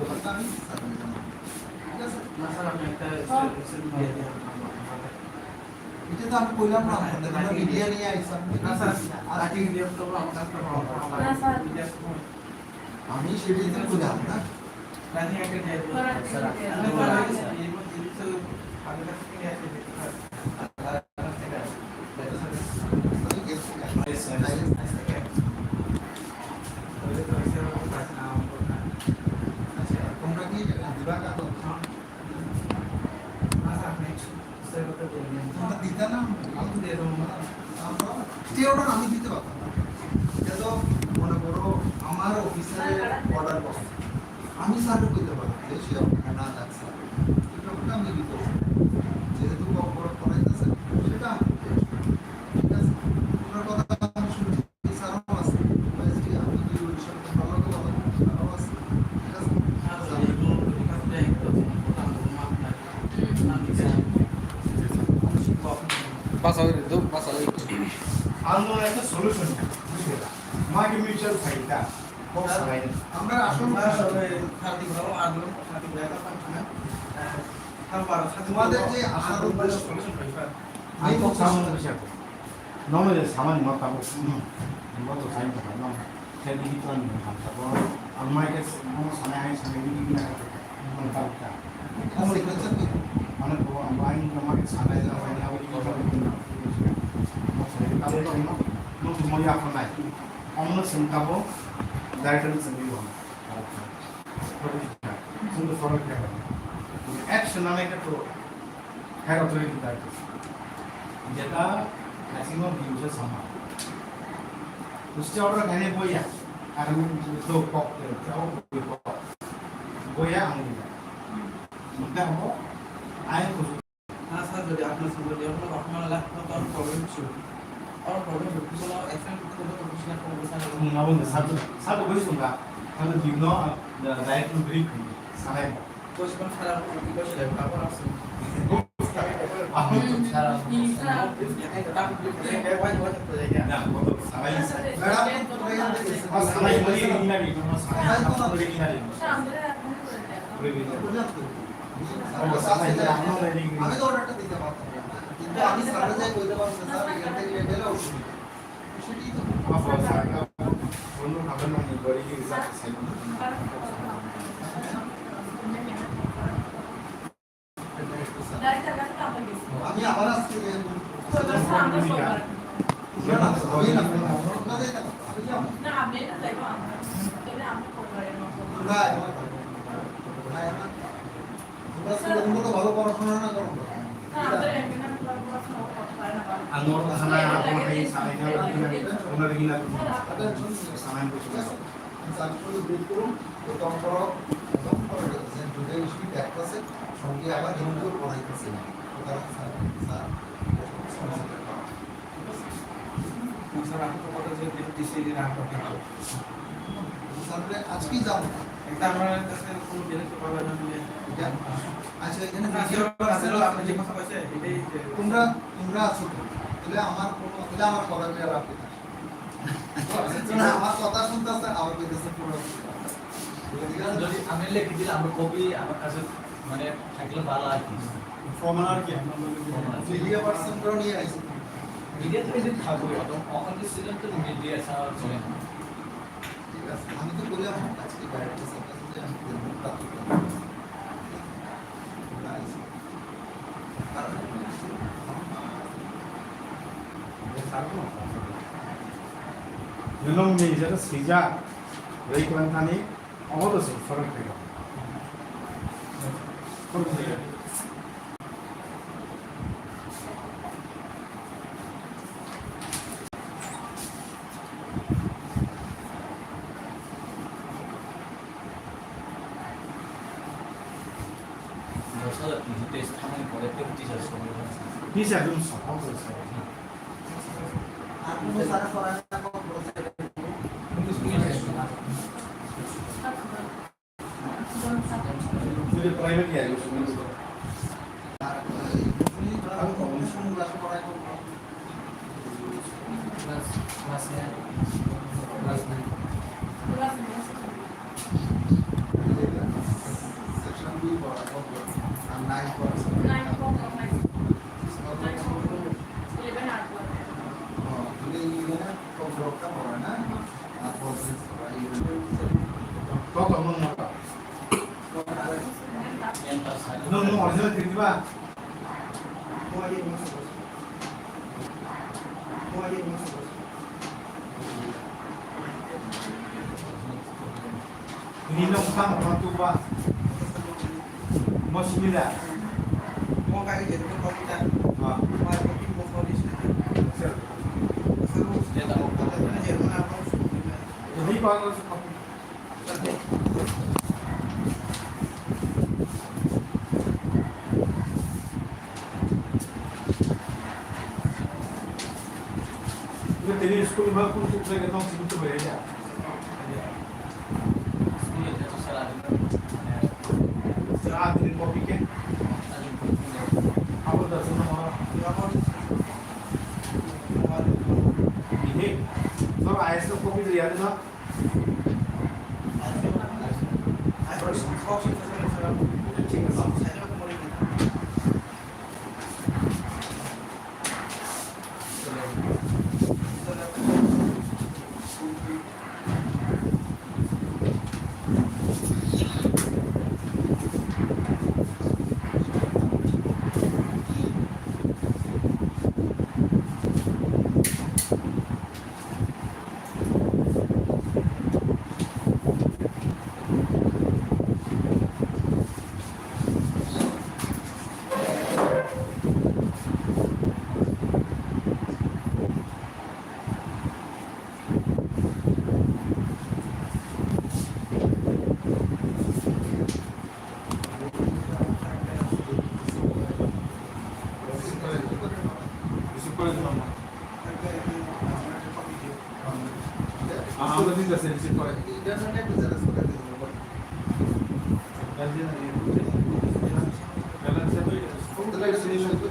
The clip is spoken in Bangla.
দোকানটা আমি সার্ভে জানাবো। ঠিক আছে? না স্যার আপনি একটা দিয়ে দিন। এটা তো আমি কইলাম না আপনাদের আমরা মিডিয়া নিয়ে আইছি। না স্যার আজকে দিয়ে তো আমার কাছে না স্যার আমি সেটাই তো কইলাম না। রানি একটা দিয়ে দিন স্যার এই মধ্যে কিছু আগে থেকে নিয়ে আসে তোমরা কি দিবা না তো? তোমরা দিতে না আমি দিয়ে দেবো না। আমরা আমি দিতে পারতাম না। এটা তো মনে করো আমার অফিসের অর্ডার করছে, আমি স্যারকে কইতে পারবো যে সে না যাচ্ছে এটা আমি দিতে পারবো, যেহেতু অপরাধ করাইতেছে সেটা আমি দিতে পারবো। ঠিক আছে? তোমার কথা আমি শুনছি, স্যারও আছে, আমি কি ওই সব ভালো ভালো স্যারও আছে। ঠিক আছে? আন্দোলন একটা সলিউশন মাকে মিউচুয়াল ফাইলটা আমরা আসলে তোমাদের যে আসার উদ্দেশ্য আমি তো সামনে বসে 너무 사만이 맞다고 뭐도 사인 거 봐. 제가 이기 또한 감사고 엄마에게 너무 사나이 사나이 이기나 뭐 답다. আমরা এখানে কি মানে তো আমাই আমাকে সানাই যাওয়া হয় আবার কি হবে না। তাহলে তো 너무 머리 아픈 날. 없는 생각하고 나이를 생기고 하는. 좀더 서럽게 하고. 액션 안에 또 해가 들어있다. যেটা ম্যাক্সিমাম ইউজার সমান उससे ऑर्डर कहने बोया अगर तो पॉप जाओ बोया आऊंगा मुद्दा हो आए कुछ না স্যার যদি আপনার সঙ্গে যদি আপনার ল্যাপটপ আর প্রবলেম ছিল আর প্রবলেম হচ্ছিল এক্সেন্ট করতে তো কিছু না কোনো স্যার 나온 사도 보이స్తుం가 하는 이유는 라이트 브릭 사나이 কোশ্চেন খারাপ ইকুয়েশন দেব তারপর আছে 아무 좀 সারা 야, 뭐도 사나이 ম্যাডাম তোমরা এখানে গেছে 아 사나이 머리 이날이 사나이 머리 이날이 আমি তো অর্ডারটা দিতে পারতাম না, কিন্তু আমি স্যারে যাই বলতে পারছি স্যার এখান থেকে গেলে অসুবিধা সেটাই তো 아빠 사가 오늘 가면 머리 이사 사이 আমি আবার আজকে ভালো পড়াশোনা না করো 안으로 사나이 하고 해 사나이가 오늘 이날 사나이 보시고 সঙ্গে আবার হিন্দু পড়াইতেছে না স্যার আপনি তো কথা যে ডিসিশন রাখতে হবে তাহলে আজকেই যাবো এটা আমার কাছে কোনো বেনিফিট পাবে না বলে আচ্ছা এখানে আপনি যে কথা বলছেন এটাই তোমরা আছো তো? তাহলে আমার করণীয় রাখবে না আমার কথা শুনতেছে আমার কইতেছে পুরো যদি আমি লিখে দিলে আমার কপি আমার কাছে মানে থাকলে ভালো আর কি প্রমাণ আর কি মিডিয়া পার্সনরাও নিয়ে আইছে মিডিয়া তো যদি থাকবে ওখানে ছিলেন তো মিডিয়া ছাড়া চলে না ঠিক আছে আমি তো বললাম আজকে বাইরেটা সাথে সাথে আমি মুখটা 이놈의 이제는 시작 레이크란탄이 얻어서 서를 빼고 저도 그때 스타만 보냈던 티셔츠 이제 좀 서하고 있어요. আর কোনো সারা করার না কোনো প্রসেস 우리 프라이ভেটলি আগে শুনুন আর তুমি আমি কমিশন ক্লাস করাই করব class 9 plus. 9 compromise. 9 compromise. 11 hard work. Oh, jadi ini kan komprok mana? Apa sih? Kau kamu mau apa? Yang pas hari. No, original tiba. Ini dong sang orang tua. Mau sembilan. Mau kayak gitu kalau kita Ah, mau kopi mau kopi seru Dia tahu karena Jerman apa jadi kalau itu tadi sekolah baru pun sudah ketemu sebut berbeda. Iya, dia susah lagi. Saat ini kopi kan, apa dah semua orang ini. So ayat itu kopi tu ada tak? Sekolah tu nama. Ah, apa sih dasar sekolah? Dan mana yang bisa sekolah itu? Kajian ini. Kalau saya tu, Setelah sini itu